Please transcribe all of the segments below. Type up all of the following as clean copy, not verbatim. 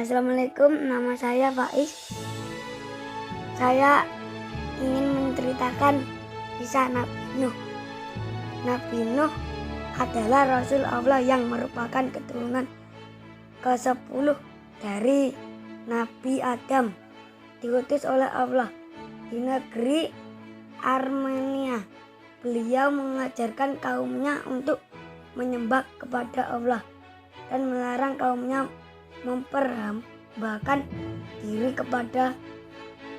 Assalamualaikum, nama saya Faiz. Saya ingin menceritakan kisah Nabi Nuh. Nabi Nuh adalah Rasul Allah yang merupakan keturunan ke-10 dari Nabi Adam, diutus oleh Allah di negeri Armenia. Beliau mengajarkan kaumnya untuk menyembah kepada Allah dan melarang kaumnya memperhambakan diri kepada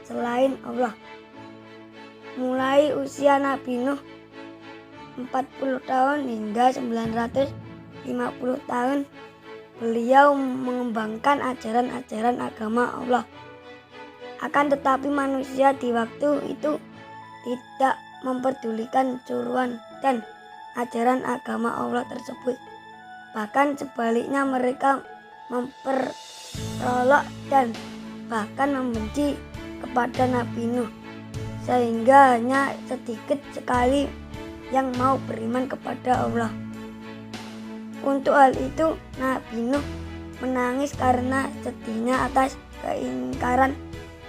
selain Allah. Mulai usia Nabi Nuh 40 tahun hingga 950 tahun, beliau mengembangkan ajaran-ajaran agama Allah. Akan tetapi manusia di waktu itu tidak memperdulikan suruhan dan ajaran agama Allah tersebut. Bahkan sebaliknya, mereka memperolok dan bahkan membenci kepada Nabi Nuh, sehingga hanya sedikit sekali yang mau beriman kepada Allah. Untuk hal itu, Nabi Nuh menangis karena sedihnya atas keingkaran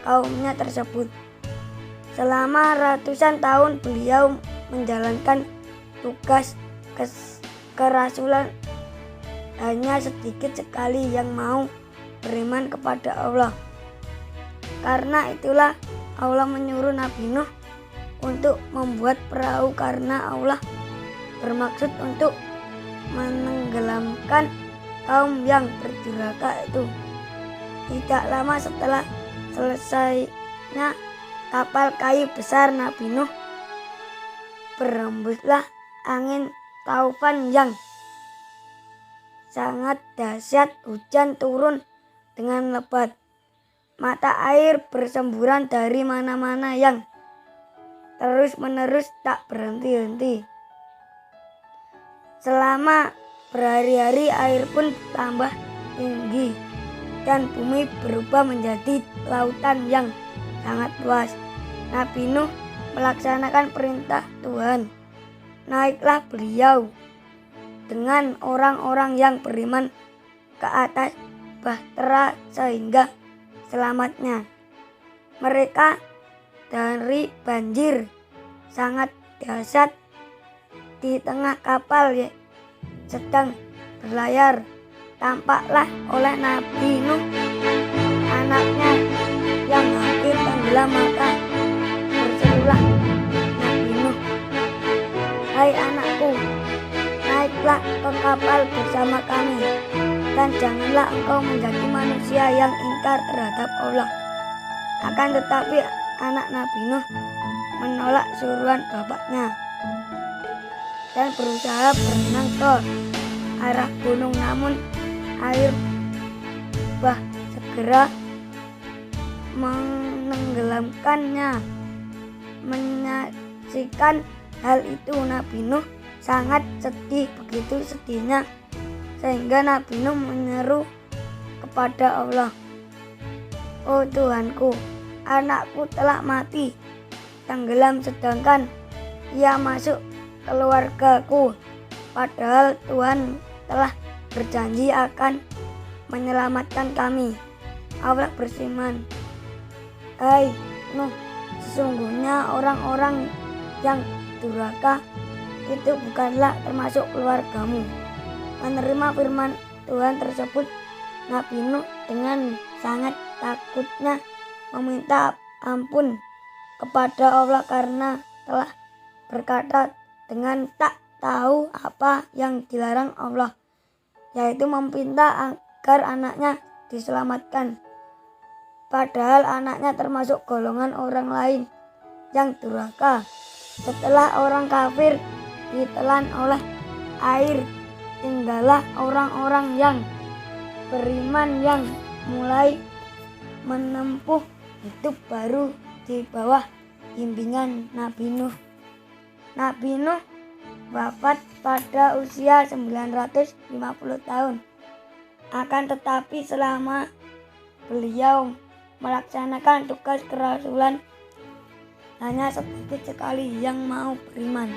kaumnya tersebut. Selama ratusan tahun beliau menjalankan tugas kerasulan. Hanya sedikit sekali yang mau beriman kepada Allah. Karena itulah Allah menyuruh Nabi Nuh untuk membuat perahu, karena Allah bermaksud untuk menenggelamkan kaum yang berdurhaka itu. Tidak lama setelah selesainya kapal kayu besar Nabi Nuh, berhembuslah angin taufan yang sangat dahsyat. Hujan turun dengan lebat, mata air bersemburan dari mana-mana yang terus-menerus tak berhenti-henti. Selama berhari-hari air pun tambah tinggi dan bumi berubah menjadi lautan yang sangat luas. Nabi Nuh melaksanakan perintah Tuhan. Naiklah beliau dengan orang-orang yang beriman ke atas bahtera sehingga selamatnya mereka dari banjir sangat dahsyat. Di tengah kapal sedang berlayar, tampaklah oleh Nabi Nuh anaknya yang hampir tenggelam. Maka berserulah Nabi Nuh, "Hai anakku, naiklah ke kapal bersama kami, dan janganlah engkau menjadi manusia yang ingkar terhadap Allah." Akan tetapi anak Nabi Nuh menolak suruhan bapaknya dan berusaha berenang ke arah gunung, namun air bah segera menenggelamkannya. Menyaksikan hal itu, Nabi Nuh sangat sedih, begitu sedihnya sehingga Nabi Nuh menyeru kepada Allah, "Oh Tuhanku, anakku telah mati tenggelam sedangkan ia masuk keluargaku. Padahal Tuhan telah berjanji akan menyelamatkan kami." Allah berfirman, "Hai Nuh, sesungguhnya orang-orang yang durhaka itu bukanlah termasuk keluargamu." Menerima firman Tuhan tersebut, Nabi Nuh dengan sangat takutnya meminta ampun kepada Allah karena telah berkata dengan tak tahu apa yang dilarang Allah, yaitu meminta agar anaknya diselamatkan. Padahal anaknya termasuk golongan orang lain yang durhaka. Setelah orang kafir ditelan oleh air, tinggallah orang-orang yang beriman yang mulai menempuh hidup baru di bawah bimbingan Nabi Nuh. Nabi Nuh wafat pada usia 950 tahun. Akan tetapi selama beliau melaksanakan tugas kerasulan, hanya sedikit sekali yang mau beriman.